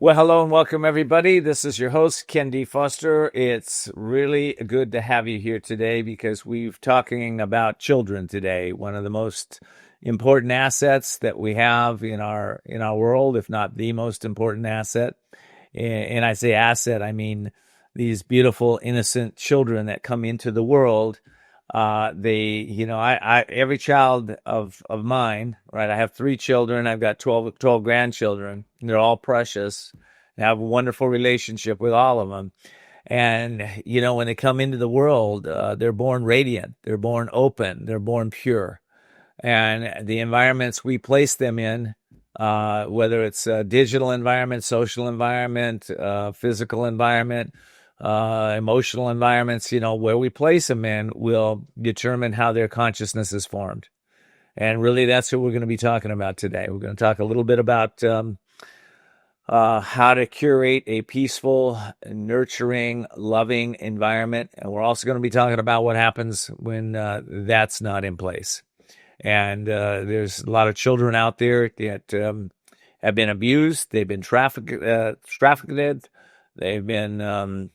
Well, hello and welcome, everybody. This is your host, Ken D. Foster. It's really good to have you here today because we're talking about children today, one of the most important assets that we have in our world, if not the most important asset. And I say asset, I mean these beautiful, innocent children that come into the world. Every child of mine, right? I have 3 children. I've got 12 grandchildren. They're all precious. I have a wonderful relationship with all of them. And, when they come into the world, they're born radiant. They're born open. They're born pure. And the environments we place them in, whether it's a digital environment, social environment, physical environment, emotional environments, where we place them in will determine how their consciousness is formed. And really, that's what we're going to be talking about today. We're going to talk a little bit about how to curate a peaceful, nurturing, loving environment. And we're also going to be talking about what happens when that's not in place. And there's a lot of children out there that have been abused. They've been trafficked. They've been on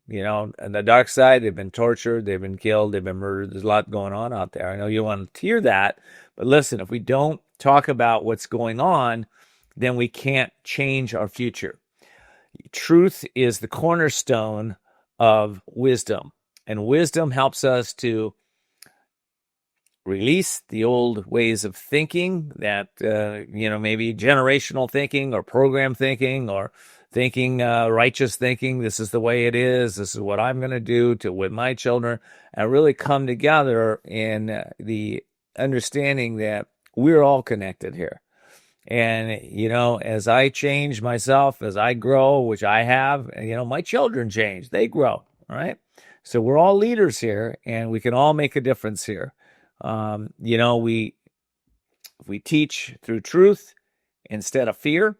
the dark side, they've been tortured, they've been killed, they've been murdered. There's a lot going on out there. I know you want to hear that, but listen, if we don't talk about what's going on, then we can't change our future. Truth is the cornerstone of wisdom, and wisdom helps us to release the old ways of thinking that, maybe generational thinking or program thinking or thinking, righteous thinking. This is the way it is. This is what I'm going to do with my children, and really come together in the understanding that we're all connected here. And, as I change myself, as I grow, which I have, my children change, they grow. All right. So we're all leaders here, and we can all make a difference here. We teach through truth instead of fear.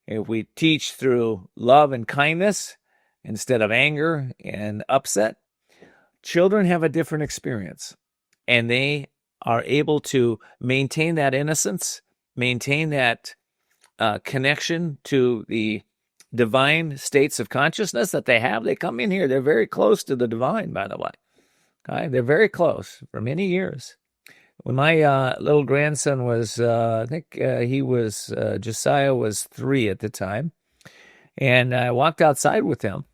If we teach through love and kindness instead of anger and upset, children have a different experience, and they are able to maintain that innocence, maintain that connection to the divine states of consciousness that they have. They come in here, they're very close to the divine, by the way. Okay? They're very close for many years. When my little grandson was, Josiah was 3 at the time, and I walked outside with him,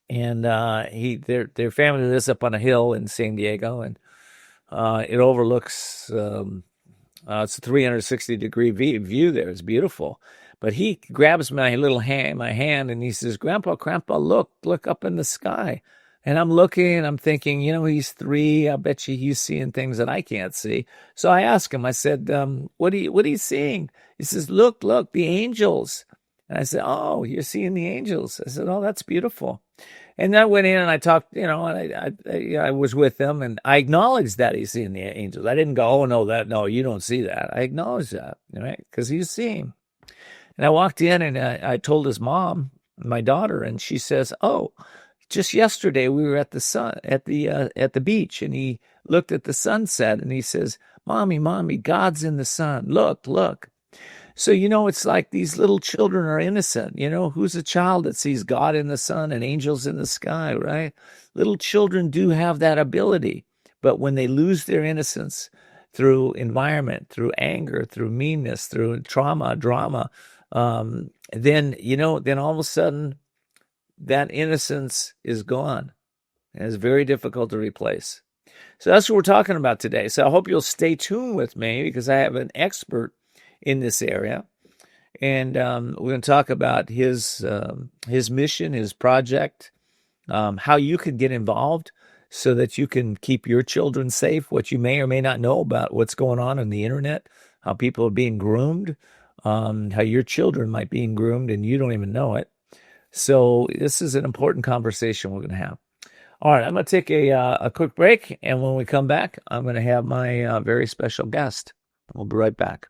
and their family lives up on a hill in San Diego, and it overlooks, it's a 360-degree view there. It's beautiful. But he grabs my hand, and he says, Grandpa, look up in the sky. And I'm looking, and I'm thinking, he's 3. I bet you he's seeing things that I can't see. So I asked him, I said, what are you seeing? He says, look, the angels. And I said, oh, you're seeing the angels. I said, oh, that's beautiful. And I went in and I talked, and I was with him, and I acknowledged that he's seeing the angels. I didn't go, no, you don't see that. I acknowledged that, right? Because he's seeing. And I walked in, and I told his mom, my daughter, and she says, oh, just yesterday we were at the beach, and he looked at the sunset, and he says, Mommy, God's in the sun. Look. So, it's like these little children are innocent. Who's a child that sees God in the sun and angels in the sky, right? Little children do have that ability, but when they lose their innocence through environment, through anger, through meanness, through trauma, drama, then all of a sudden, that innocence is gone, and it's very difficult to replace. So that's what we're talking about today. So I hope you'll stay tuned with me, because I have an expert in this area, and we're going to talk about his mission, his project, how you can get involved so that you can keep your children safe, what you may or may not know about what's going on the internet, how people are being groomed, how your children might be being groomed and you don't even know it. So this is an important conversation we're going to have. All right, I'm going to take a quick break, and when we come back, I'm going to have my very special guest. We'll be right back.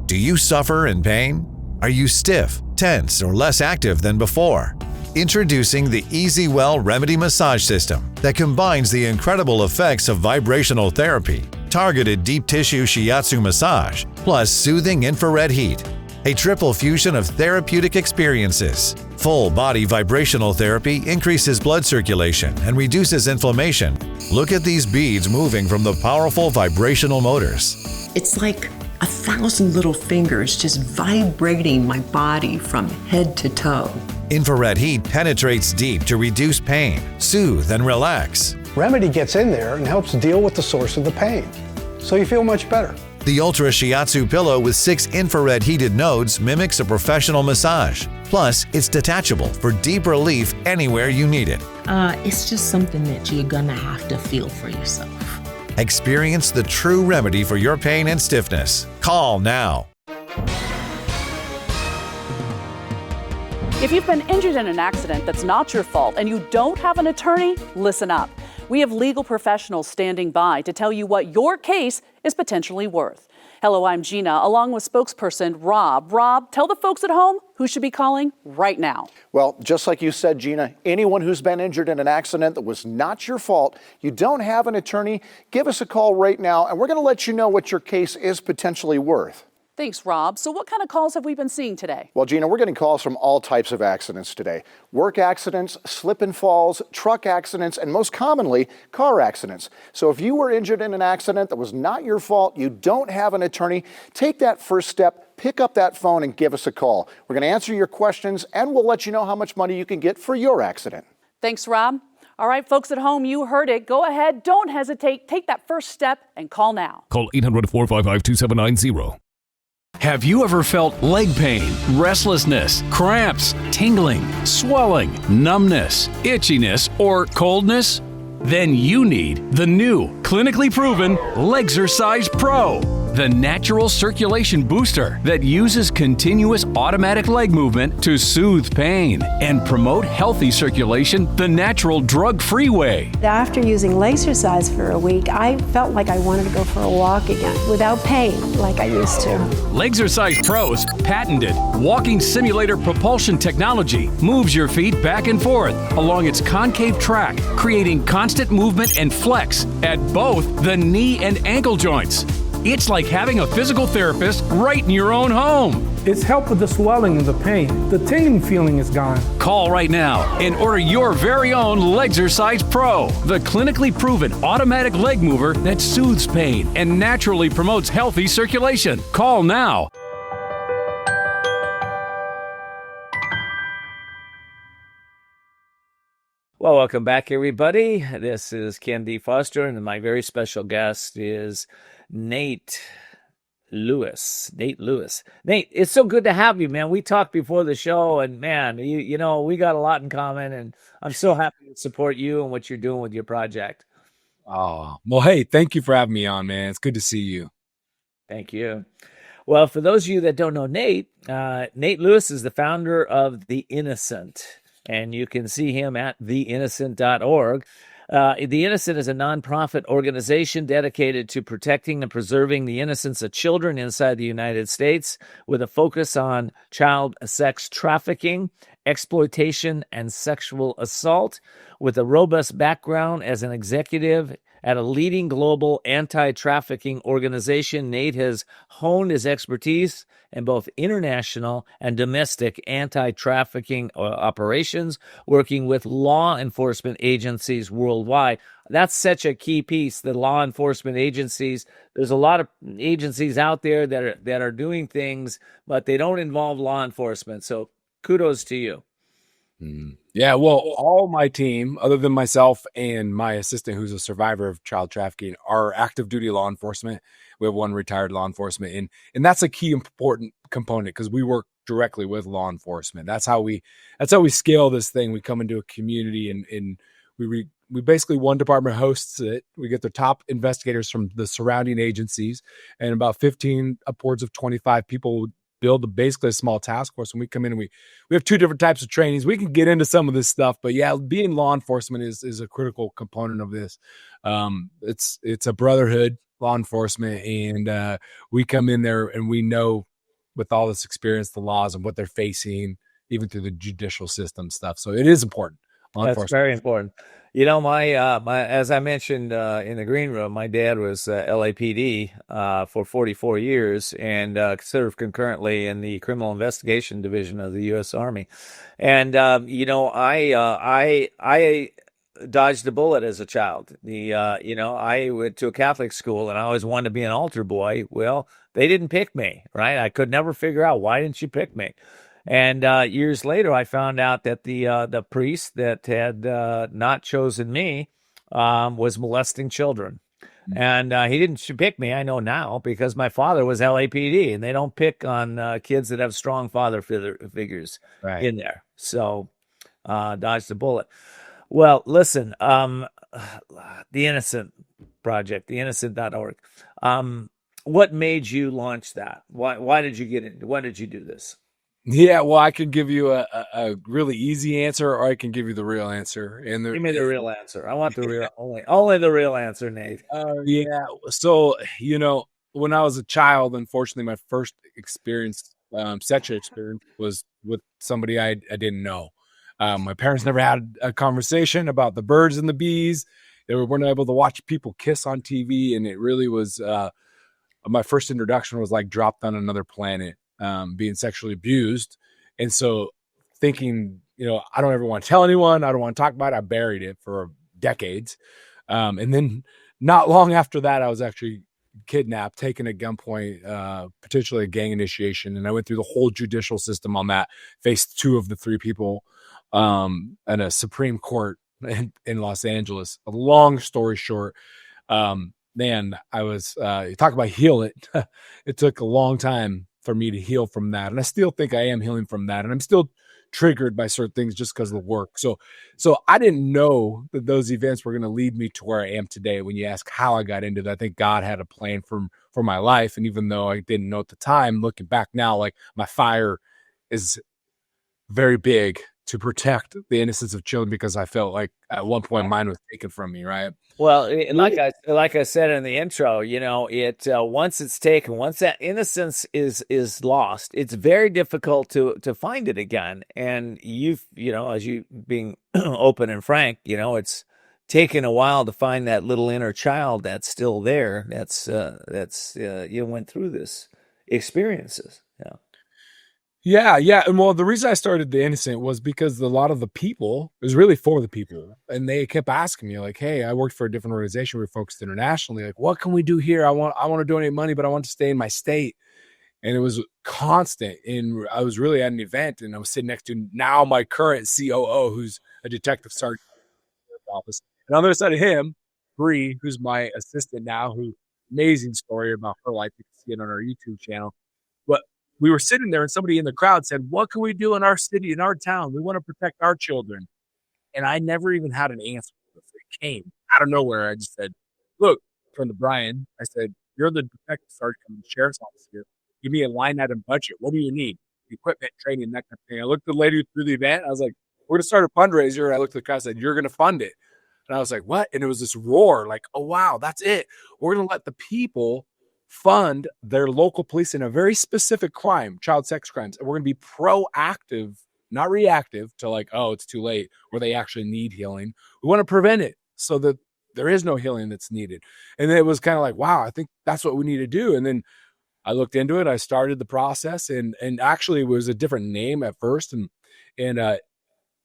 Do you suffer in pain? Are you stiff, tense, or less active than before? Introducing the EasyWell Remedy Massage System that combines the incredible effects of vibrational therapy, targeted deep tissue shiatsu massage, plus soothing infrared heat. A triple fusion of therapeutic experiences. Full body vibrational therapy increases blood circulation and reduces inflammation. Look at these beads moving from the powerful vibrational motors. It's like 1,000 little fingers just vibrating my body from head to toe. Infrared heat penetrates deep to reduce pain, soothe, and relax. Remedy gets in there and helps deal with the source of the pain, so you feel much better. The Ultra Shiatsu pillow with 6 infrared heated nodes mimics a professional massage. Plus, it's detachable for deep relief anywhere you need it. It's just something that you're gonna have to feel for yourself. Experience the true remedy for your pain and stiffness. Call now. If you've been injured in an accident that's not your fault and you don't have an attorney, listen up. We have legal professionals standing by to tell you what your case is potentially worth. Hello, I'm Gina, along with spokesperson Rob. Rob, tell the folks at home who should be calling right now. Well, just like you said, Gina, anyone who's been injured in an accident that was not your fault, you don't have an attorney, give us a call right now, and we're going to let you know what your case is potentially worth. Thanks, Rob. So what kind of calls have we been seeing today? Well, Gina, we're getting calls from all types of accidents today. Work accidents, slip and falls, truck accidents, and most commonly, car accidents. So if you were injured in an accident that was not your fault, you don't have an attorney, take that first step, pick up that phone and give us a call. We're going to answer your questions and we'll let you know how much money you can get for your accident. Thanks, Rob. All right, folks at home, you heard it. Go ahead, don't hesitate, take that first step and call now. Call 800-455-2790. Have you ever felt leg pain, restlessness, cramps, tingling, swelling, numbness, itchiness, or coldness? Then you need the new, clinically proven Legzercise Pro, the natural circulation booster that uses continuous automatic leg movement to soothe pain and promote healthy circulation the natural drug-free way. After using Legzercise for a week, I felt like I wanted to go for a walk again without pain like I used to. Legzercise Pro's patented walking simulator propulsion technology moves your feet back and forth along its concave track, creating constant movement and flex at both the knee and ankle joints. It's like having a physical therapist right in your own home. It's helped with the swelling and the pain. The tingling feeling is gone. Call right now and order your very own Legzercise Pro, the clinically proven automatic leg mover that soothes pain and naturally promotes healthy circulation. Call now. Well, welcome back, everybody. This is Ken D. Foster, and my very special guest is Nate Lewis. Nate, it's so good to have you, man. We talked before the show, and man, you know, we got a lot in common, and I'm so happy to support you and what you're doing with your project. Oh, well, hey, thank you for having me on, man. It's good to see you. Thank you. Well, for those of you that don't know Nate, Nate Lewis is the founder of The Innocent, and you can see him at theinnocent.org. The Innocent is a nonprofit organization dedicated to protecting and preserving the innocence of children inside the United States, with a focus on child sex trafficking, exploitation, and sexual assault. With a robust background as an executive at a leading global anti-trafficking organization, Nate has honed his expertise in both international and domestic anti-trafficking operations, working with law enforcement agencies worldwide. That's such a key piece, the law enforcement agencies. There's a lot of agencies out there that are doing things, but they don't involve law enforcement. So kudos to you. Yeah, well, all my team, other than myself and my assistant, who's a survivor of child trafficking, are active duty law enforcement. We have one retired law enforcement, and that's a key important component because we work directly with law enforcement. That's how we scale this thing. We come into a community and we basically, one department hosts it. We get the top investigators from the surrounding agencies, and about 15 upwards of 25 people build basically a small task force. When we come in, and we have two different types of trainings. We can get into some of this stuff, but yeah, being law enforcement is a critical component of this. It's a brotherhood, law enforcement, and we come in there and we know, with all this experience, the laws and what they're facing, even through the judicial system stuff. So it is important. That's very important. You know, my as I mentioned in the green room, my dad was LAPD for 44 years and served concurrently in the Criminal Investigation Division of the U.S. Army. And you know, I dodged a bullet as a child. You know, I went to a Catholic school and I always wanted to be an altar boy. Well, they didn't pick me, right? I could never figure out, why didn't you pick me? And years later, I found out that the priest that had not chosen me was molesting children. And he didn't pick me, I know now, because my father was LAPD, and they don't pick on kids that have strong father figures in there. So dodged the bullet. Well, listen, the Innocent Project, theinnocent.org. What made you launch that? Why did you get into? Why did you do this? Yeah, well, I can give you a really easy answer, or I can give you the real answer. And Give me the real answer. I want the real only the real answer, Nate. Yeah. So, you know, when I was a child, unfortunately, my first experience, sexual experience, was with somebody I didn't know. My parents never had a conversation about the birds and the bees. They weren't able to watch people kiss on TV, and it really was. My first introduction was like dropped on another planet. Being sexually abused. And so thinking, you know, I don't ever want to tell anyone. I don't want to talk about it. I buried it for decades. And then not long after that, I was actually kidnapped, taken at gunpoint, potentially a gang initiation. And I went through the whole judicial system on that, faced 2 of the 3 people in a Supreme Court in Los Angeles. A long story short, man, I was, you talk about heal it. It took a long time for me to heal from that. And I still think I am healing from that. And I'm still triggered by certain things just because of the work. So I didn't know that those events were going to lead me to where I am today. When you ask how I got into that, I think God had a plan for my life. And even though I didn't know at the time, looking back now, like, my fire is very big to protect the innocence of children, because I felt like at one point mine was taken from me. Right. Well, like I said in the intro, you know, once it's taken, once that innocence is lost, it's very difficult to find it again. And you know, as you being open and frank, you know, it's taken a while to find that little inner child that's still there. That's you went through this experiences. Yeah. And well, the reason I started The Innocent was because a lot of the people, it was really for the people. And they kept asking me, like, hey, I worked for a different organization. We're focused internationally. Like, what can we do here? I want to donate money, but I want to stay in my state. And it was constant. And I was really at an event, and I was sitting next to now my current COO, who's a detective sergeant in the office. And on the other side of him, Bree, who's my assistant now, amazing story about her life. You can see it on our YouTube channel. But we were sitting there, and somebody in the crowd said, what can we do in our city, in our town? We want to protect our children. And I never even had an answer. It came out of nowhere. I just said, look, turned to Brian. I said, you're the detective sergeant from the sheriff's office here. Give me a line item budget. What do you need? Equipment, training, that kind of thing. I looked at the lady through the event. I was like, we're going to start a fundraiser. And I looked at the crowd and said, you're going to fund it. And I was like, what? And it was this roar, like, oh, wow, that's it. We're going to let the people fund their local police in a very specific crime, child sex crimes. And we're going to be proactive, not reactive to like, oh, it's too late, where they actually need healing. We want to prevent it so that there is no healing that's needed. And then it was kind of like, wow, I think that's what we need to do. And then I looked into it. I started the process, and actually it was a different name at first. And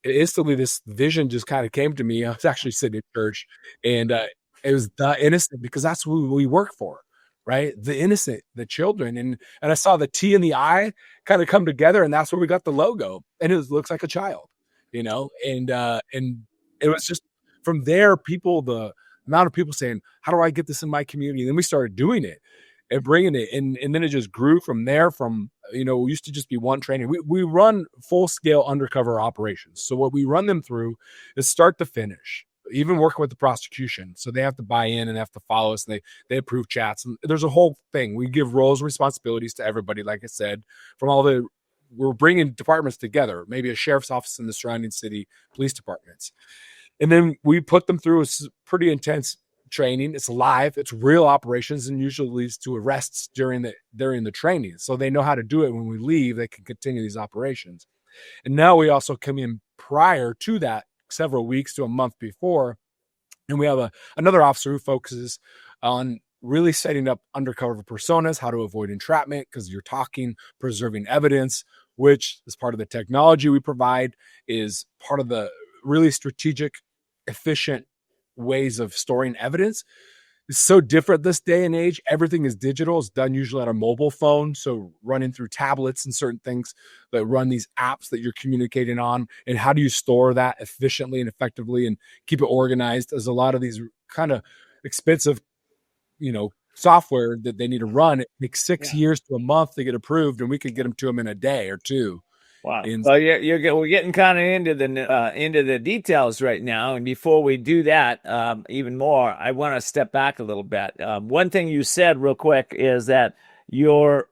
instantly this vision just kind of came to me. I was actually sitting in church, and it was The Innocent, because that's who we work for. Right? The innocent, the children. And I saw the T and the I kind of come together, and that's where we got the logo. And it looks like a child, you know? And it was just from there, the amount of people saying, how do I get this in my community? And then we started doing it and bringing it. And then it just grew from there. We used to just be one training. We run full scale undercover operations. So what we run them through is start to finish, even working with the prosecution. So they have to buy in and have to follow us, and they approve chats. And there's a whole thing. We give roles and responsibilities to everybody. Like I said, we're bringing departments together, maybe a sheriff's office in the surrounding city, police departments. And then we put them through a pretty intense training. It's live, it's real operations, and usually leads to arrests during the training. So they know how to do it. When we leave, they can continue these operations. And now we also come in prior to that, several weeks to a month before, and we have another officer who focuses on really setting up undercover personas, how to avoid entrapment, because you're talking, preserving evidence, which is part of the technology we provide, is part of the really strategic, efficient ways of storing evidence. It's so different this day and age. Everything is digital. It's done usually on a mobile phone. So running through tablets and certain things that run these apps that you're communicating on. And how do you store that efficiently and effectively and keep it organized? As a lot of these kind of expensive, software that they need to run, it takes 6 years to a month to get approved, and we could get them to them in a day or two. Wow. Well, we're getting kind of into the details right now. And before we do that, even more, I want to step back a little bit. One thing you said real quick is that your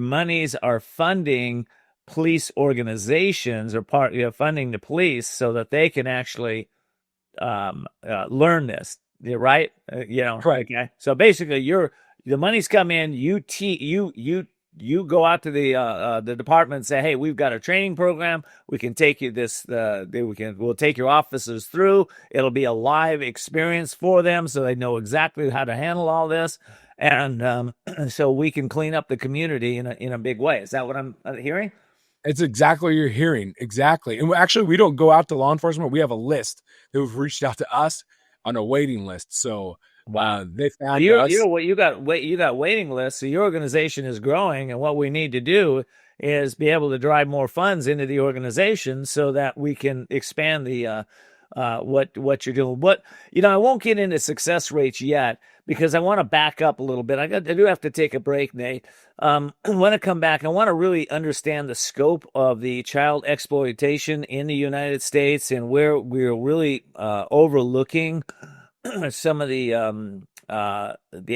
monies are funding police organizations or funding the police so that they can actually learn this. You're right. Correct. Okay. So basically, the money's come in. You go out to the department and say, hey, we've got a training program. We can take you we'll take your officers through. It'll be a live experience for them, so they know exactly how to handle all this, and so we can clean up the community in a big way. Is that what I'm hearing? It's exactly what you're hearing. Exactly. And actually, we don't go out to law enforcement. We have a list who've reached out to us on a waiting list. So they found us. You got waiting lists. So your organization is growing, and what we need to do is be able to drive more funds into the organization so that we can expand the what you're doing. But I won't get into success rates yet because I want to back up a little bit. I do have to take a break, Nate. I want to come back. I want to really understand the scope of the child exploitation in the United States and where we're really overlooking some of the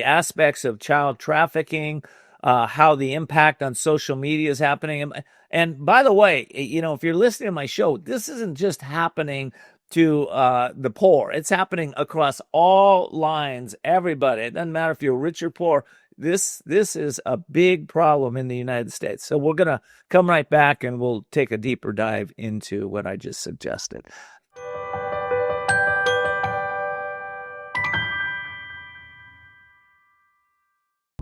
aspects of child trafficking, how the impact on social media is happening. And by the way, if you're listening to my show, this isn't just happening to the poor. It's happening across all lines, everybody. It doesn't matter if you're rich or poor. This is a big problem in the United States. So we're going to come right back and we'll take a deeper dive into what I just suggested.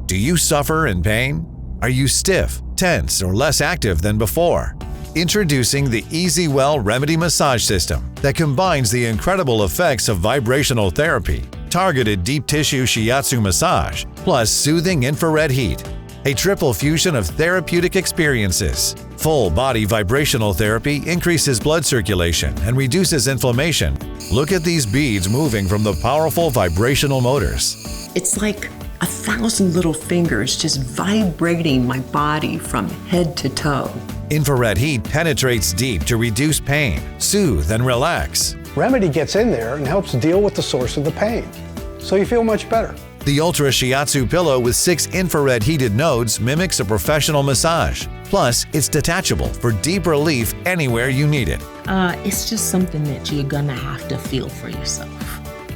Do you suffer in pain? Are you stiff, tense, or less active than before? Introducing the EasyWell Remedy Massage System that combines the incredible effects of vibrational therapy, targeted deep tissue shiatsu massage, plus soothing infrared heat. A triple fusion of therapeutic experiences. Full body vibrational therapy increases blood circulation and reduces inflammation. Look at these beads moving from the powerful vibrational motors. It's like 1,000 little fingers just vibrating my body from head to toe. Infrared heat penetrates deep to reduce pain, soothe, and relax. Remedy gets in there and helps deal with the source of the pain, so you feel much better. The Ultra Shiatsu pillow with 6 infrared heated nodes mimics a professional massage. Plus, it's detachable for deep relief anywhere you need it. It's just something that you're gonna have to feel for yourself.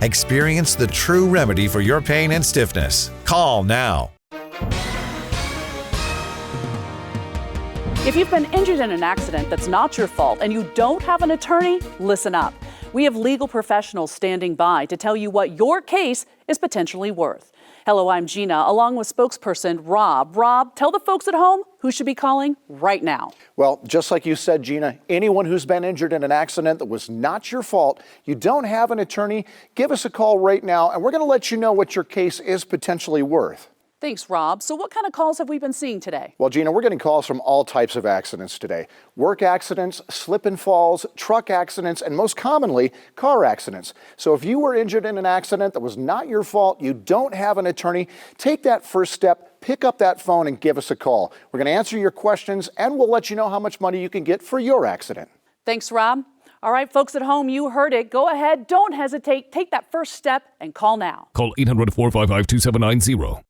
Experience the true remedy for your pain and stiffness. Call now. If you've been injured in an accident that's not your fault and you don't have an attorney, listen up. We have legal professionals standing by to tell you what your case is potentially worth. Hello, I'm Gina, along with spokesperson Rob. Rob, tell the folks at home who should be calling right now. Well, just like you said, Gina, anyone who's been injured in an accident that was not your fault, you don't have an attorney, give us a call right now, and we're going to let you know what your case is potentially worth. Thanks, Rob. So what kind of calls have we been seeing today? Well, Gina, we're getting calls from all types of accidents today. Work accidents, slip and falls, truck accidents, and most commonly, car accidents. So if you were injured in an accident that was not your fault, you don't have an attorney, take that first step, pick up that phone and give us a call. We're going to answer your questions and we'll let you know how much money you can get for your accident. Thanks, Rob. All right, folks at home, you heard it. Go ahead, don't hesitate, take that first step and call now. Call 800-455-2790.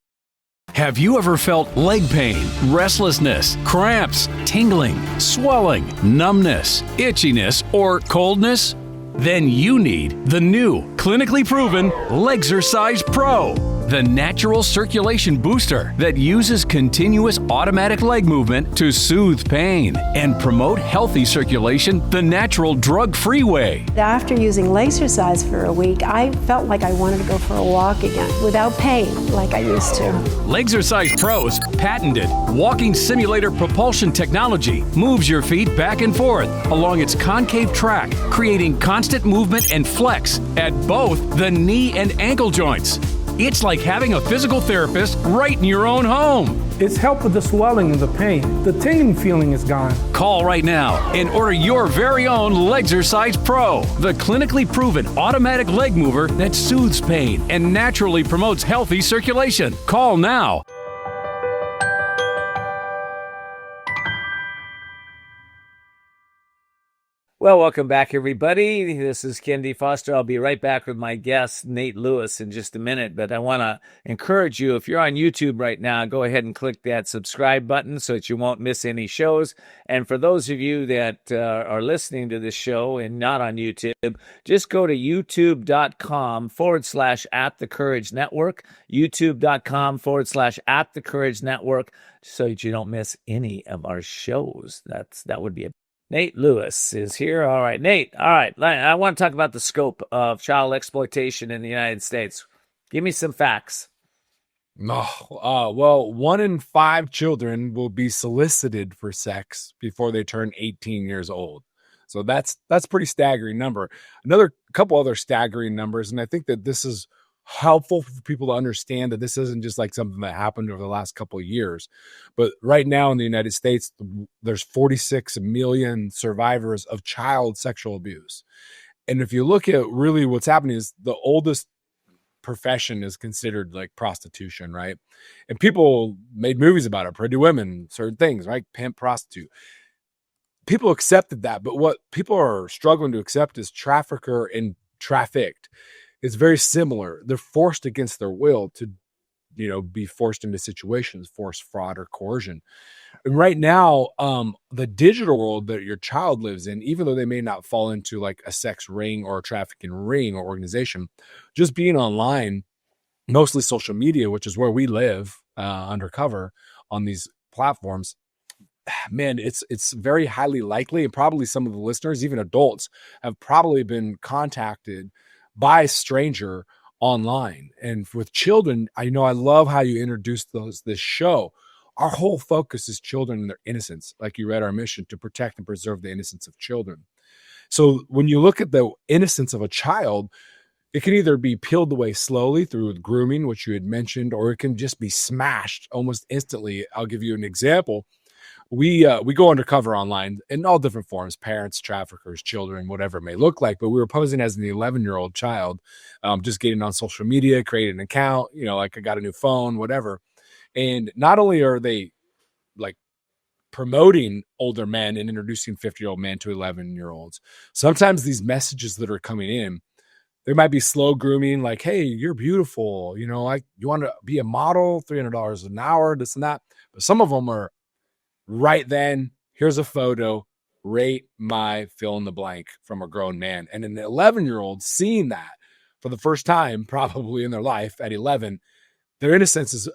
Have you ever felt leg pain, restlessness, cramps, tingling, swelling, numbness, itchiness, or coldness? Then you need the new, clinically proven Legxercise Pro. the natural circulation booster that uses continuous automatic leg movement to soothe pain and promote healthy circulation the natural drug-free way. After using Lasercise for a week, I felt like I wanted to go for a walk again without pain like I used to. Lasercise Pro's patented walking simulator propulsion technology moves your feet back and forth along its concave track, creating constant movement and flex at both the knee and ankle joints. It's like having a physical therapist right in your own home. It's helped with the swelling and the pain. The tingling feeling is gone. Call right now and order your very own Lasercise Pro, the clinically proven automatic leg mover that soothes pain and naturally promotes healthy circulation. Call now. Well, welcome back, everybody. This is Ken D. Foster. I'll be right back with my guest, Nate Lewis, in just a minute. But I want to encourage you, if you're on YouTube right now, go ahead and click that subscribe button so that you won't miss any shows. And for those of you that are listening to this show and not on YouTube, just go to youtube.com/@thecouragenetwork, youtube.com/@thecouragenetwork, so that you don't miss any of our shows. That would be a Nate Lewis is here. All right, Nate. All right. I want to talk about the scope of child exploitation in the United States. Give me some facts. Well, 1 in 5 children will be solicited for sex before they turn 18 years old. So that's pretty staggering number. Another couple other staggering numbers, and I think that this is helpful for people to understand that this isn't just like something that happened over the last couple of years. But right now in the United States, there's 46 million survivors of child sexual abuse. And if you look at really what's happening is the oldest profession is considered like prostitution, right? And people made movies about it, Pretty Women, certain things, right? Pimp, prostitute. People accepted that, but what people are struggling to accept is trafficker and trafficked. It's very similar. They're forced against their will to, be forced into situations, forced fraud or coercion. And right now, the digital world that your child lives in, even though they may not fall into like a sex ring or a trafficking ring or organization, just being online, mostly social media, which is where we live undercover on these platforms, man, it's very highly likely, and probably some of the listeners, even adults, have probably been contacted by a stranger online. And with children, I love how you introduced this show. Our whole focus is children and their innocence. Like you read our mission to protect and preserve the innocence of children. So when you look at the innocence of a child, it can either be peeled away slowly through grooming, which you had mentioned, or it can just be smashed almost instantly. I'll give you an example. We go undercover online in all different forms, parents, traffickers, children, whatever it may look like. But we were posing as an 11-year-old child, just getting on social media, creating an account, like I got a new phone, whatever. And not only are they like promoting older men and introducing 50-year-old men to 11-year-olds, sometimes these messages that are coming in, there might be slow grooming, like, hey, you're beautiful. You want to be a model, $300 an hour, this and that. But some of them are, right then, here's a photo, rate my fill in the blank from a grown man. And an 11-year-old seeing that for the first time, probably in their life at 11, their innocence is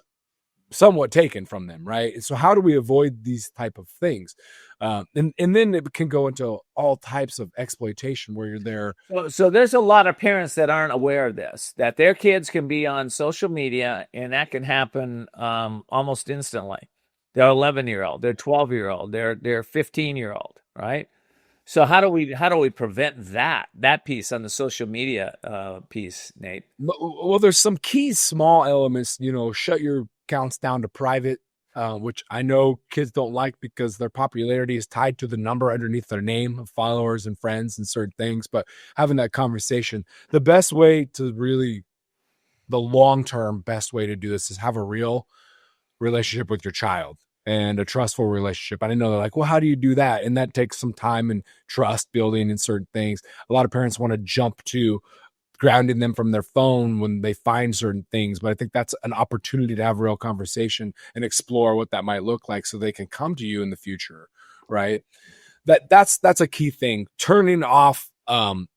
somewhat taken from them, right? And so how do we avoid these type of things? And then it can go into all types of exploitation where you're there. So there's a lot of parents that aren't aware of this, that their kids can be on social media, and that can happen almost instantly. They're 11-year-old, they're 12-year-old, they're 15-year-old, right? So how do we prevent that piece on the social media piece, Nate? Well, there's some key small elements. Shut your accounts down to private, which I know kids don't like because their popularity is tied to the number underneath their name of followers and friends and certain things. But having that conversation, the best way to really, the long-term best way to do this is have a real relationship with your child and a trustful relationship. I know they're like, well, how do you do that? And that takes some time and trust building and certain things. A lot of parents want to jump to grounding them from their phone when they find certain things. But I think that's an opportunity to have a real conversation and explore what that might look like so they can come to you in the future, right? That's a key thing. Turning off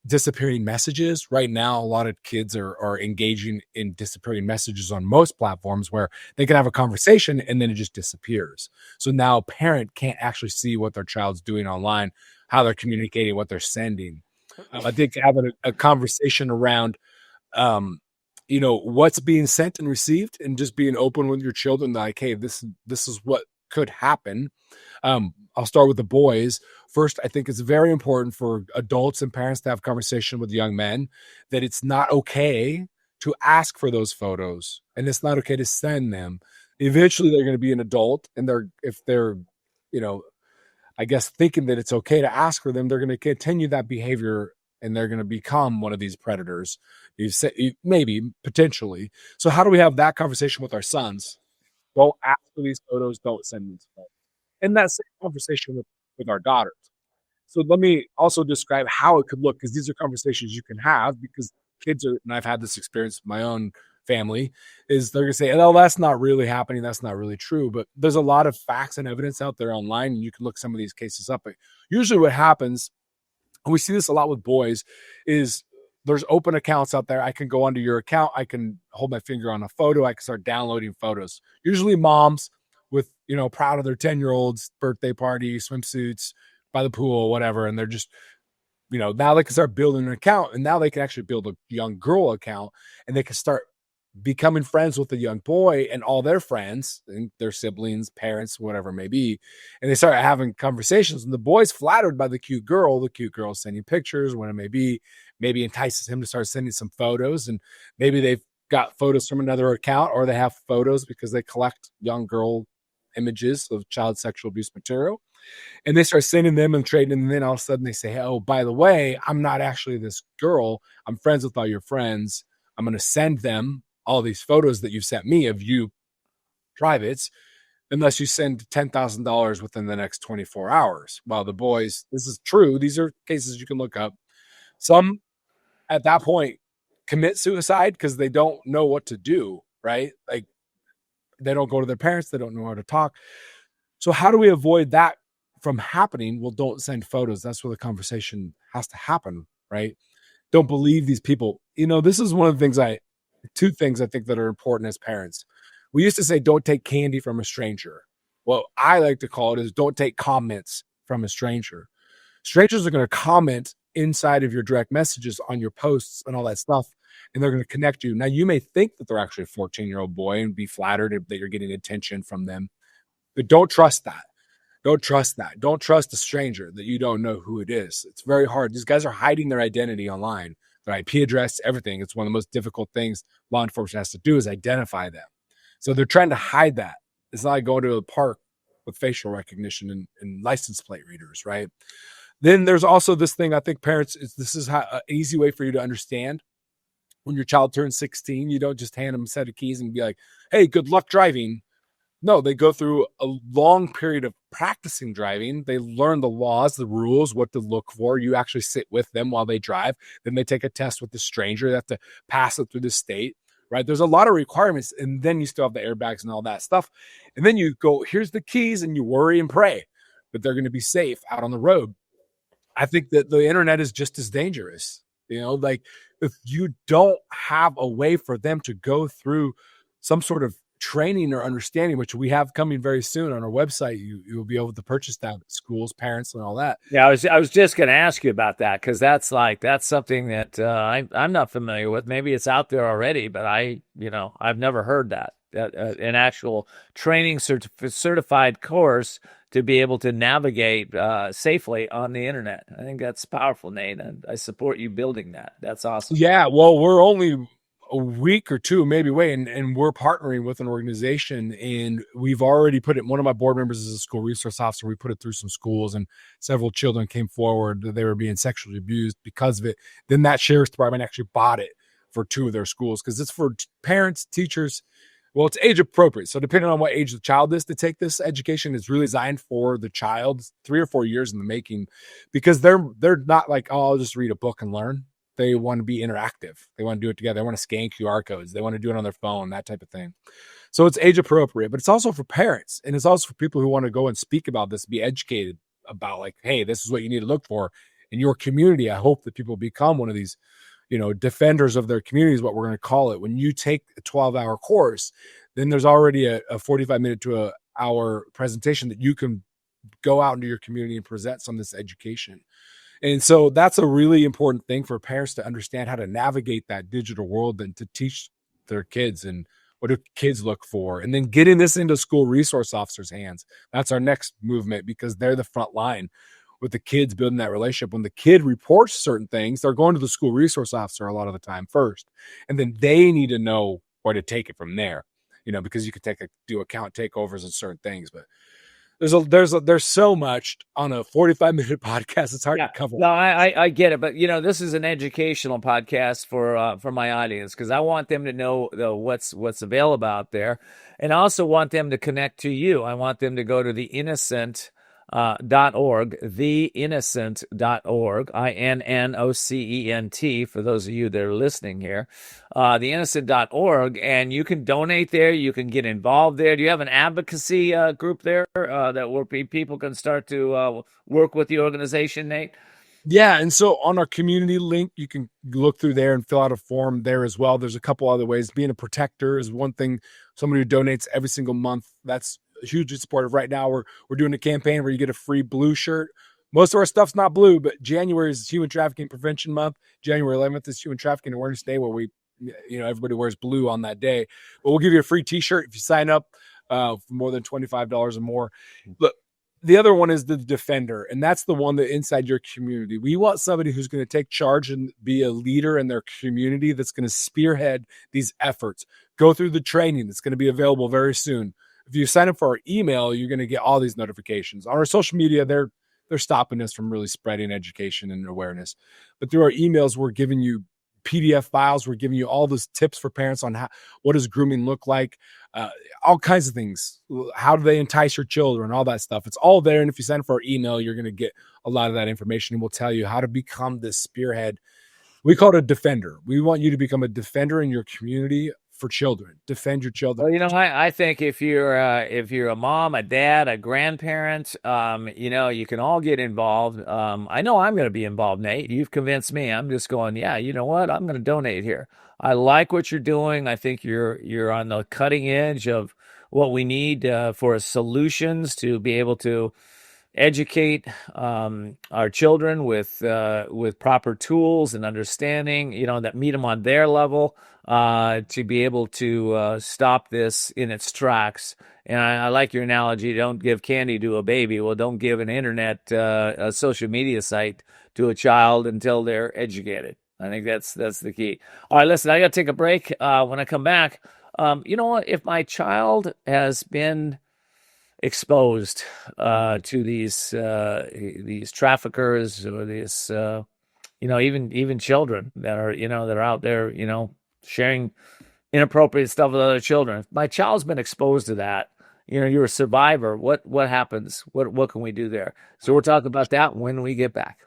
disappearing messages. Right now, a lot of kids are engaging in disappearing messages on most platforms where they can have a conversation and then it just disappears. So now a parent can't actually see what their child's doing online, how they're communicating, what they're sending. I think having a conversation around, what's being sent and received, and just being open with your children, like, hey, this is what could happen. I'll start with the boys. First, I think it's very important for adults and parents to have conversation with young men that it's not okay to ask for those photos, and it's not okay to send them. Eventually, they're going to be an adult, and if they're, I guess, thinking that it's okay to ask for them, they're going to continue that behavior, and they're going to become one of these predators. Maybe, potentially. So how do we have that conversation with our sons? Don't ask for these photos. Don't send these photos. And that same conversation with our daughters. So let me also describe how it could look, because these are conversations you can have, because kids are, and I've had this experience with my own family, is they're going to say, oh, that's not really happening. That's not really true. But there's a lot of facts and evidence out there online, and you can look some of these cases up. But usually what happens, and we see this a lot with boys, is there's open accounts out there. I can go onto your account. I can hold my finger on a photo. I can start downloading photos. Usually moms with, proud of their 10-year-old's birthday party, swimsuits by the pool, whatever. And they're just, now they can start building an account, and now they can actually build a young girl account, and they can start becoming friends with the young boy and all their friends and their siblings, parents, whatever it may be. And they start having conversations, and the boy's flattered by the cute girl sending pictures, when it may be, maybe entices him to start sending some photos, and maybe they've got photos from another account, or they have photos because they collect young girl images of child sexual abuse material, and they start sending them and trading. And then all of a sudden they say, oh, by the way, I'm not actually this girl. I'm friends with all your friends. I'm going to send them all these photos that you've sent me of you privates, unless you send $10,000 within the next 24 hours. While the boys, this is true. These are cases you can look up. Some at that point commit suicide because they don't know what to do, right? Like, they don't go to their parents. They don't know how to talk. So how do we avoid that from happening? Well, don't send photos. That's where the conversation has to happen, right? Don't believe these people. This is one of the things two things I think that are important as parents. We used to say, don't take candy from a stranger. What I like to call it is, don't take comments from a stranger. Strangers are going to comment inside of your direct messages on your posts and all that stuff, and they're going to connect you. Now, you may think that they're actually a 14-year-old boy and be flattered that you're getting attention from them, but don't trust that. Don't trust that. Don't trust a stranger that you don't know who it is. It's very hard. These guys are hiding their identity online, their IP address, everything. It's one of the most difficult things law enforcement has to do, is identify them. So they're trying to hide that. It's not like going to a park with facial recognition and license plate readers, right? Then there's also this thing, I think parents, this is an easy way for you to understand. When your child turns 16, you don't just hand them a set of keys and be like, hey, good luck driving. No, they go through a long period of practicing driving. They learn the laws, the rules, what to look for. You actually sit with them while they drive. Then they take a test with the stranger. They have to pass it through the state, right? There's a lot of requirements. And then you still have the airbags and all that stuff. And then you go, here's the keys, and you worry and pray that they're going to be safe out on the road. I think that the internet is just as dangerous. Like, if you don't have a way for them to go through some sort of training or understanding, which we have coming very soon on our website, you will be able to purchase that at schools, parents, and all that. Yeah, I was just going to ask you about that, because that's something that I'm not familiar with. Maybe it's out there already, but I've never heard that an actual training certified course to be able to navigate safely on the internet. I think that's powerful, Nate, and I support you building that. That's awesome. Yeah, well, we're only a week or two maybe away, and we're partnering with an organization, and we've already put it. One of my board members is a school resource officer. We put it through some schools, and several children came forward that they were being sexually abused because of it. Then that sheriff's department actually bought it for 2 of their schools, because it's for parents, teachers. Well, it's age appropriate. So depending on what age the child is to take this education, is really designed for the child, 3 or 4 years in the making, because they're not like, oh, I'll just read a book and learn. They want to be interactive. They want to do it together. They want to scan QR codes. They want to do it on their phone, that type of thing. So it's age appropriate, but it's also for parents. And it's also for people who want to go and speak about this, be educated about, like, hey, this is what you need to look for in your community. I hope that people become one of these, defenders of their community is what we're going to call it. When you take a 12-hour course, then there's already a 45-minute to an hour presentation that you can go out into your community and present some of this education. And so that's a really important thing for parents to understand how to navigate that digital world and to teach their kids and what do kids look for, and then getting this into school resource officers' hands. That's our next movement, because they're the front line with the kids, building that relationship. When the kid reports certain things, they're going to the school resource officer a lot of the time first, and then they need to know where to take it from there, because you could do account takeovers and certain things, but there's so much on a 45-minute podcast. It's hard to cover. No, I get it, but this is an educational podcast for my audience, because I want them to know what's available out there, and I also want them to connect to you. I want them to go to theinnocent.org, theinnocent.org, INNOCENT, for those of you that are listening here, theinnocent.org, and you can donate there. You can get involved there. Do you have an advocacy group there where people can start to work with the organization, Nate? Yeah, and so on our community link, you can look through there and fill out a form there as well. There's a couple other ways. Being a protector is one thing. Somebody who donates every single month, that's hugely supportive. Right now, we're doing a campaign where you get a free blue shirt. Most of our stuff's not blue, but January is Human Trafficking Prevention Month. January 11th is Human Trafficking Awareness Day, where everybody wears blue on that day. But we'll give you a free T-shirt if you sign up for more than $25 or more. Look, the other one is the defender, and that's the one that inside your community. We want somebody who's going to take charge and be a leader in their community, that's going to spearhead these efforts, go through the training that's going to be available very soon. If you sign up for our email, you're going to get all these notifications. On our social media, they're stopping us from really spreading education and awareness. But through our emails, we're giving you PDF files. We're giving you all those tips for parents on what does grooming look like, all kinds of things. How do they entice your children? All that stuff. It's all there. And if you sign up for our email, you're going to get a lot of that information, and we'll tell you how to become this spearhead. We call it a defender. We want you to become a defender in your community for children. Defend your children. Well, I think if you're a mom, a dad, a grandparent, you can all get involved. I know I'm going to be involved, Nate. You've convinced me. I'm just going, you know what? I'm going to donate here. I like what you're doing. I think you're on the cutting edge of what we need for solutions to be able to educate our children with proper tools and understanding, that meet them on their level, to be able to stop this in its tracks. And I like your analogy. Don't give candy to a baby. Well, don't give an internet, a social media site to a child until they're educated. I think that's the key. All right, listen, I got to take a break. When I come back, if my child has been exposed to these traffickers, or these even children that are out there sharing inappropriate stuff with other children. If my child's been exposed to that, you're a survivor. What happens? What can we do there? So we're talking about that when we get back.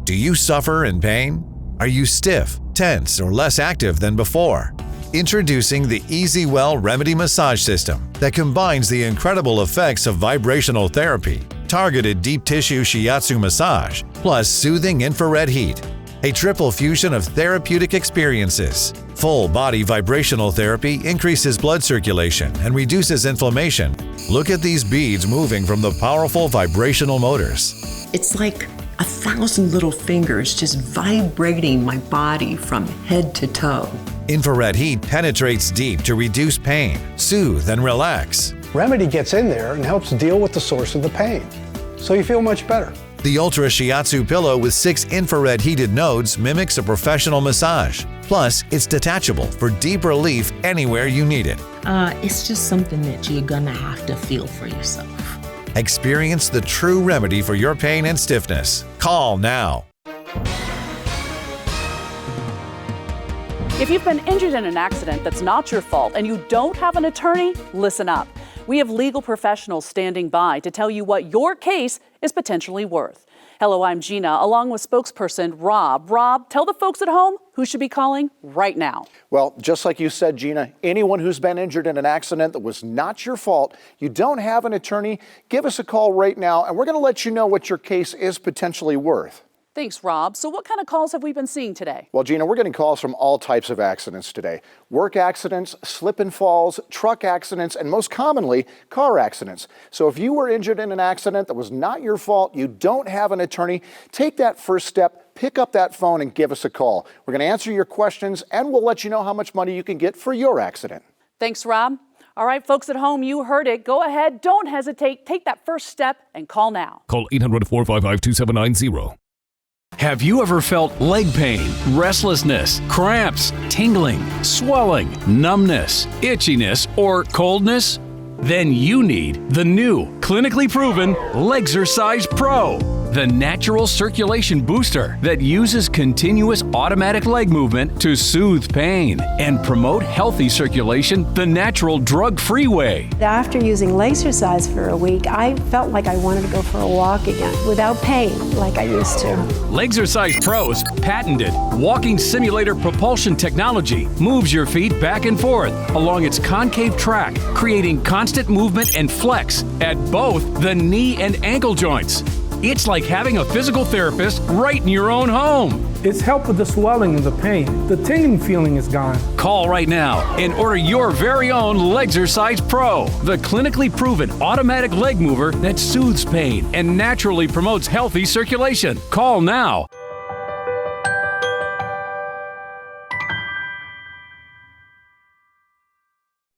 Do you suffer in pain? Are you stiff, tense, or less active than before? Introducing the EasyWell Remedy Massage System that combines the incredible effects of vibrational therapy, targeted deep tissue shiatsu massage, plus soothing infrared heat. A triple fusion of therapeutic experiences. Full body vibrational therapy increases blood circulation and reduces inflammation. Look at these beads moving from the powerful vibrational motors. It's like 1,000 little fingers just vibrating my body from head to toe. Infrared heat penetrates deep to reduce pain, soothe, and relax. Remedy gets in there and helps deal with the source of the pain, so you feel much better. The Ultra Shiatsu pillow with 6 infrared heated nodes mimics a professional massage. Plus, it's detachable for deep relief anywhere you need it. It's just something that you're gonna have to feel for yourself. Experience the true remedy for your pain and stiffness. Call now. If you've been injured in an accident that's not your fault and you don't have an attorney, listen up. We have legal professionals standing by to tell you what your case is potentially worth. Hello, I'm Gina, along with spokesperson Rob. Rob, tell the folks at home who should be calling right now. Well, just like you said, Gina, anyone who's been injured in an accident that was not your fault, you don't have an attorney, give us a call right now, and we're going to let you know what your case is potentially worth. Thanks, Rob. So what kind of calls have we been seeing today? Well, Gina, we're getting calls from all types of accidents today. Work accidents, slip and falls, truck accidents, and most commonly, car accidents. So if you were injured in an accident that was not your fault, you don't have an attorney, take that first step, pick up that phone and give us a call. We're going to answer your questions, and we'll let you know how much money you can get for your accident. Thanks, Rob. All right, folks at home, you heard it. Go ahead, don't hesitate, take that first step and call now. Call 800-455-2790. Have you ever felt leg pain, restlessness, cramps, tingling, swelling, numbness, itchiness, or coldness? Then you need the new, clinically proven Legzercise Pro, the natural circulation booster that uses continuous automatic leg movement to soothe pain and promote healthy circulation the natural drug-free way. After using Legzercise for a week, I felt like I wanted to go for a walk again without pain like I used to. Legzercise Pro's patented walking simulator propulsion technology moves your feet back and forth along its concave track, creating constant movement and flex at both the knee and ankle joints. It's like having a physical therapist right in your own home. It's helped with the swelling and the pain. The tingling feeling is gone. Call right now and order your very own Legzercise Pro, the clinically proven automatic leg mover that soothes pain and naturally promotes healthy circulation. Call now.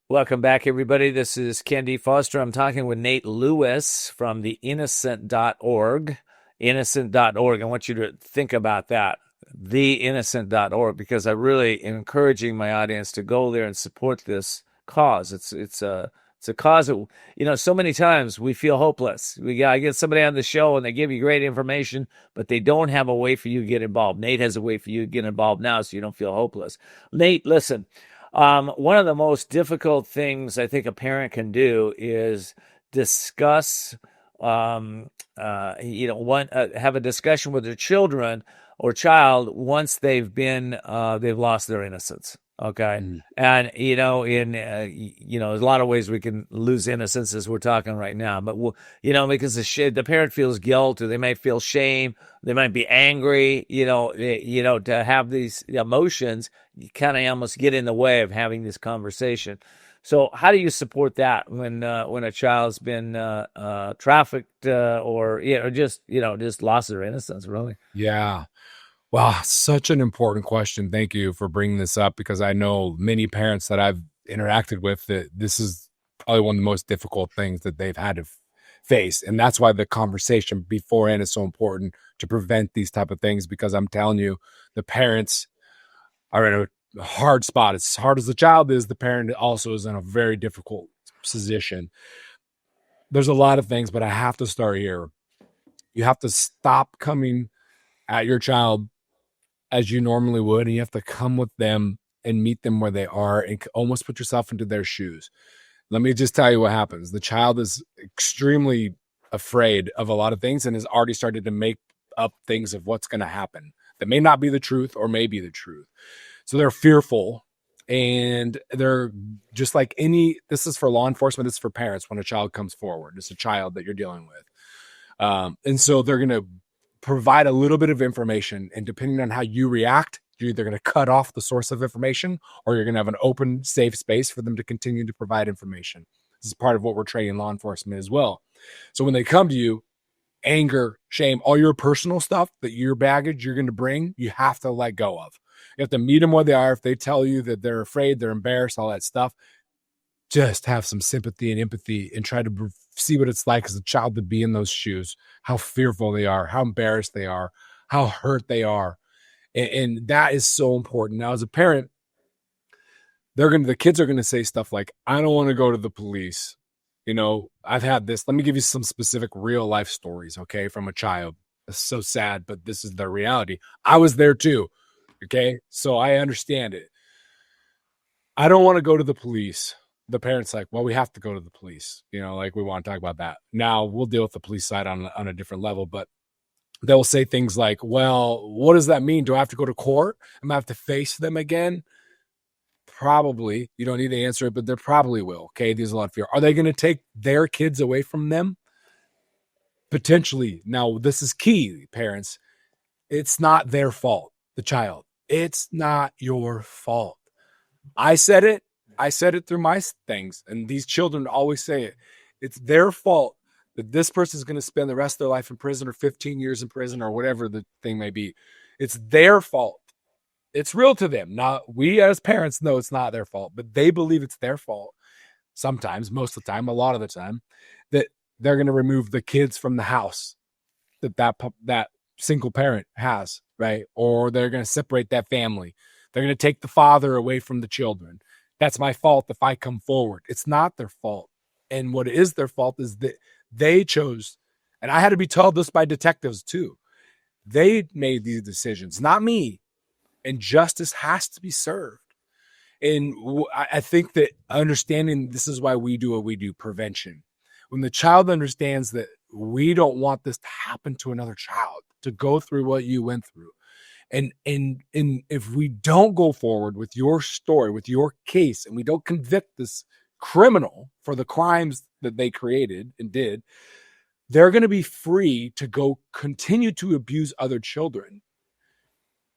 Welcome back, everybody. This is Ken D. Foster. I'm talking with Nate Lewis from the innocent.org. Innocent.org. I want you to think about that, theinnocent.org, because I really am encouraging my audience to go there and support this cause. It's a cause that, so many times we feel hopeless. I get somebody on the show and they give you great information, but they don't have a way for you to get involved. Nate has a way for you to get involved now so you don't feel hopeless. Nate, listen. One of the most difficult things I think a parent can do is discuss, have a discussion with their children or child once they've lost their innocence. Okay. And, there's a lot of ways we can lose innocence as we're talking right now, but because the parent feels guilt or they might feel shame, they might be angry, to have these emotions, you kind of almost get in the way of having this conversation. So how do you support that when a child's been trafficked or just lost their innocence, really? Yeah. Wow, such an important question. Thank you for bringing this up, because I know many parents that I've interacted with that this is probably one of the most difficult things that they've had to face. And that's why the conversation beforehand is so important to prevent these type of things, because I'm telling you, the parents are in a hard spot. As hard as the child is, the parent also is in a very difficult position. There's a lot of things, but I have to start here. You have to stop coming at your child as you normally would, and you have to come with them and meet them where they are and almost put yourself into their shoes. Let me just tell you what happens. The child is extremely afraid of a lot of things and has already started to make up things of what's going to happen that may not be the truth or may be the truth. So they're fearful, and they're just like this is for law enforcement, this is for parents when a child comes forward. It's a child that you're dealing with. And so they're going to provide a little bit of information, and depending on how you react, you're either going to cut off the source of information or you're going to have an open, safe space for them to continue to provide information. This is part of what we're training law enforcement as well. So when they come to you, anger, shame, all your personal stuff, that your baggage you're going to bring, you have to let go of. You have to meet them where they are. If they tell you that they're afraid, they're embarrassed, all that stuff, just have some sympathy and empathy and try to see what it's like as a child to be in those shoes, how fearful they are, how embarrassed they are, how hurt they are. And that is so important. Now, as a parent, the kids are going to say stuff like, I don't want to go to the police. I've had this. Let me give you some specific real life stories, okay, from a child. It's so sad, but this is the reality. I was there too, okay? So I understand it. I don't want to go to the police. the parent's like, well, we have to go to the police. We want to talk about that. Now we'll deal with the police side on a different level, but they'll say things like, well, what does that mean? Do I have to go to court? Am I have to face them again? Probably. You don't need to answer it, but they probably will. Okay. There's a lot of fear. Are they going to take their kids away from them? Potentially. Now, this is key, parents. It's not their fault, the child. It's not your fault. I said it through my things, and these children always say it. It's their fault that this person is going to spend the rest of their life in prison or 15 years in prison or whatever the thing may be. It's their fault. It's real to them. Now, we as parents know it's not their fault, but they believe it's their fault. Sometimes, most of the time, a lot of the time, that they're going to remove the kids from the house that single parent has, right? Or they're going to separate that family. They're going to take the father away from the children. That's my fault if I come forward. It's not their fault. And what is their fault is that they chose, and I had to be told this by detectives too. They made these decisions, not me. And justice has to be served. And I think that understanding this is why we do what we do, prevention. When the child understands that we don't want this to happen to another child, to go through what you went through. And if we don't go forward with your story, with your case, and we don't convict this criminal for the crimes that they created and did, they're going to be free to go continue to abuse other children.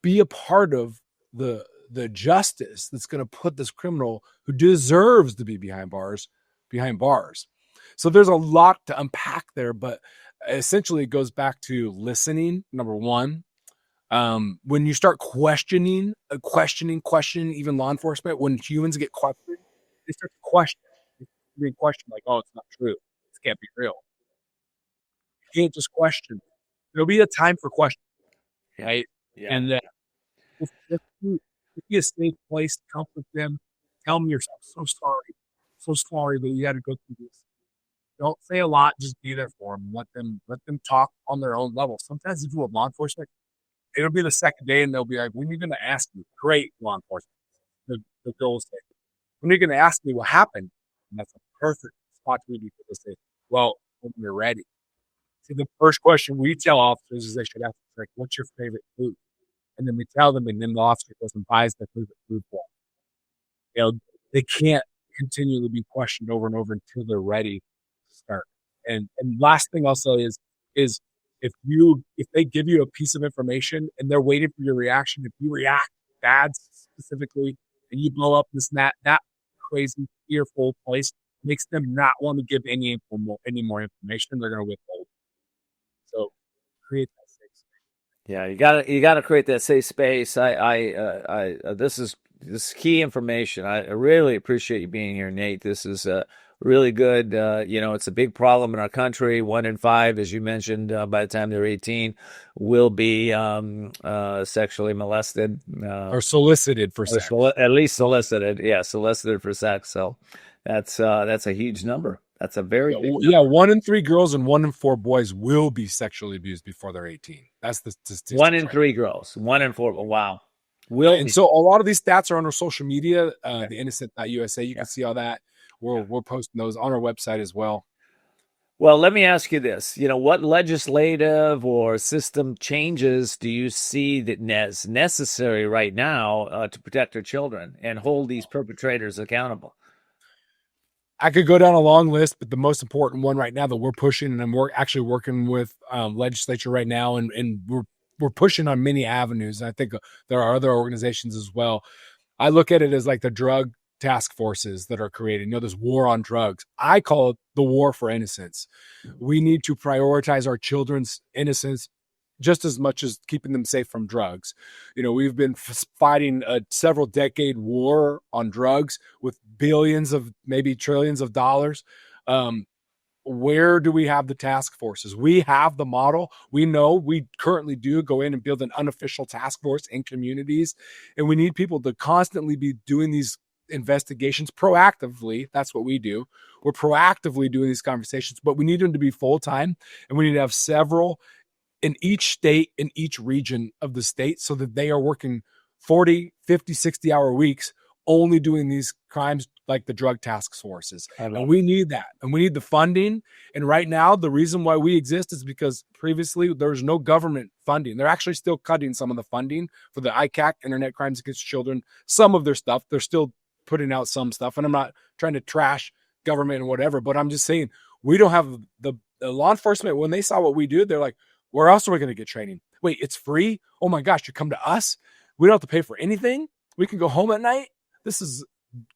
Be a part of the justice that's going to put this criminal who deserves to be behind bars. So there's a lot to unpack there, but essentially it goes back to listening. Number one, when you start questioning even law enforcement, when humans get questioned, they start to question. Being questioned like, oh, it's not true. This can't be real. You can't just question. There'll be a time for questioning, right? Yeah. And if you be a safe place to comfort them, tell them yourself, so sorry that you had to go through this. Don't say a lot, just be there for them. Let them talk on their own level. Sometimes if you have law enforcement, it'll be the second day and they'll be like, when are you going to ask me? Great law enforcement. The girl will say, when are you going to ask me what happened? And that's a perfect spot to be because they say, well, when you're ready. See, the first question we tell officers is they should ask, like, what's your favorite food? And then we tell them, and then the officer goes and buys their favorite food for them. They can't continually be questioned over and over until they're ready to start. And last thing I'll say is if they give you a piece of information and they're waiting for your reaction, if you react bad specifically and you blow up this and that crazy, fearful place makes them not want to give any more information. They're going to withhold. So create that safe space. Yeah, you gotta create that safe space. This is key information. I really appreciate you being here, Nate. This is really good. It's a big problem in our country. 1 in 5, as you mentioned, by the time they're 18, will be sexually molested or solicited for sex. At least solicited. Yeah, solicited for sex. So that's a huge number. That's a very big number. Yeah. 1 in 3 girls and 1 in 4 boys will be sexually abused before they're 18. That's the statistic. 1 in 3 girls, 1 in 4. Wow. So a lot of these stats are on our social media, the innocent.usa. You can see all that. We're posting those on our website as well. Well, let me ask you this. What legislative or system changes do you see that is necessary right now to protect our children and hold these perpetrators accountable? I could go down a long list, but the most important one right now that we're pushing, and we're actually working with legislature right now, and we're pushing on many avenues. I think there are other organizations as well. I look at it as like the drug task forces that are created. This war on drugs. I call it the war for innocence. We need to prioritize our children's innocence just as much as keeping them safe from drugs. We've been fighting a several decade war on drugs with billions of, maybe trillions of dollars. Where do we have the task forces? We have the model. We know we currently do go in and build an unofficial task force in communities. And we need people to constantly be doing these investigations proactively. That's what we do. We're proactively doing these conversations, but we need them to be full-time, and we need to have several in each state, in each region of the state, so that they are working 40, 50, 60-hour weeks only doing these crimes like the drug task forces. And we need that. And we need the funding. And right now, the reason why we exist is because previously there was no government funding. They're actually still cutting some of the funding for the ICAC, Internet Crimes Against Children, some of their stuff. They're still putting out some stuff. And I'm not trying to trash government and whatever, but I'm just saying we don't have the law enforcement. When they saw what we do, they're like, where else are we going to get training? Wait, it's free? Oh my gosh, you come to us? We don't have to pay for anything? We can go home at night? This is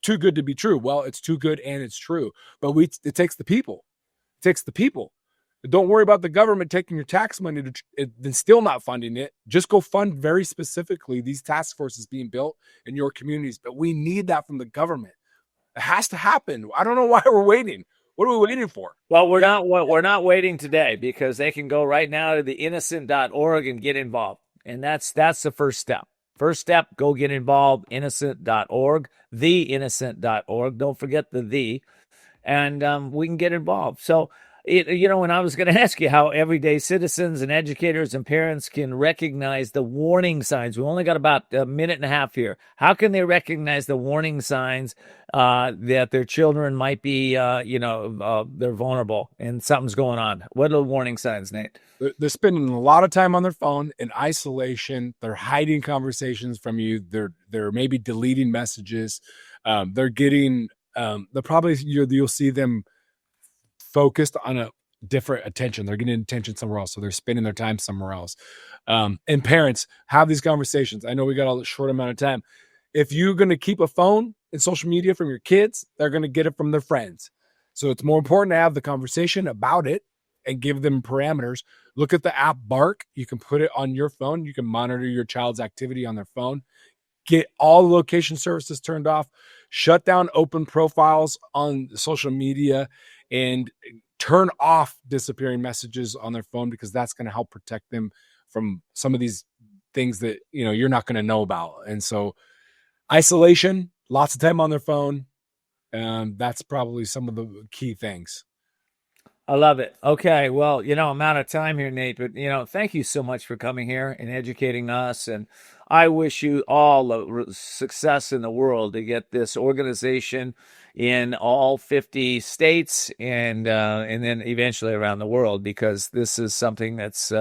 too good to be true. Well, it's too good and it's true. But it takes the people. It takes the people. Don't worry about the government taking your tax money and still not funding it. Just go fund very specifically these task forces being built in your communities. But we need that from the government. It has to happen. I don't know why we're waiting. What are we waiting for? Well, we're not waiting today, because they can go right now to the innocent.org and get involved. And that's the first step. First step, go get involved, innocent.org, theinnocent.org. Don't forget the. And we can get involved. So, when I was going to ask you how everyday citizens and educators and parents can recognize the warning signs. We only got about a minute and a half here. How can they recognize the warning signs that their children might be, they're vulnerable and something's going on? What are the warning signs, Nate? They're spending a lot of time on their phone in isolation. They're hiding conversations from you. They're maybe deleting messages. They're getting, you'll see them focused on a different attention. They're getting attention somewhere else. So they're spending their time somewhere else. And parents, have these conversations. I know we got a short amount of time. If you're going to keep a phone and social media from your kids, they're going to get it from their friends. So it's more important to have the conversation about it and give them parameters. Look at the app Bark. You can put it on your phone. You can monitor your child's activity on their phone. Get all the location services turned off. Shut down open profiles on social media and turn off disappearing messages on their phone, because that's going to help protect them from some of these things that, you're not going to know about. And so isolation, lots of time on their phone. That's probably some of the key things. I love it. Okay. Well, I'm out of time here, Nate, but, thank you so much for coming here and educating us. And I wish you all the success in the world to get this organization in all 50 states and then eventually around the world, because this is something that's,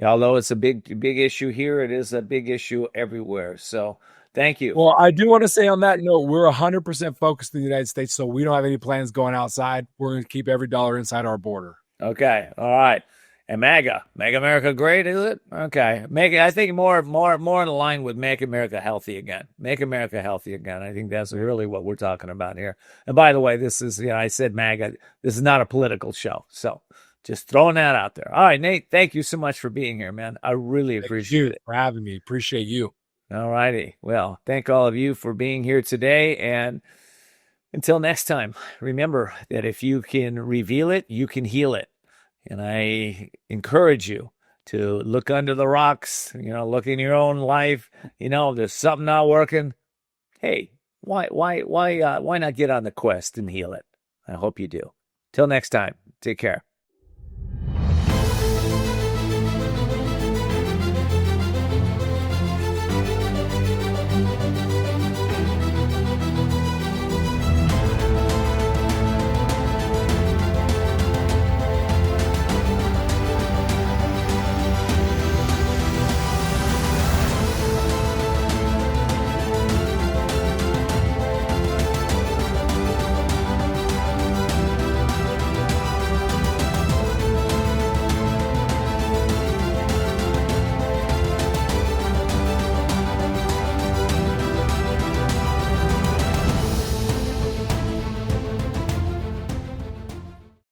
although it's a big issue here, it is a big issue everywhere. So thank you. Well, I do want to say on that note, we're 100% focused in the United States, so we don't have any plans going outside. We're going to keep every dollar inside our border. Okay. All right. And MAGA. Make America great, is it? Okay. I think more in line with Make America Healthy Again. Make America Healthy Again. I think that's really what we're talking about here. And by the way, this is, I said MAGA. This is not a political show. So just throwing that out there. All right, Nate, thank you so much for being here, man. I really appreciate it. For having me. Appreciate you. All righty. Well, thank all of you for being here today. And until next time, remember that if you can reveal it, you can heal it. And I encourage you to look under the rocks, look in your own life. There's something not working. Hey, why not get on the quest and heal it? I hope you do. Till next time, take care.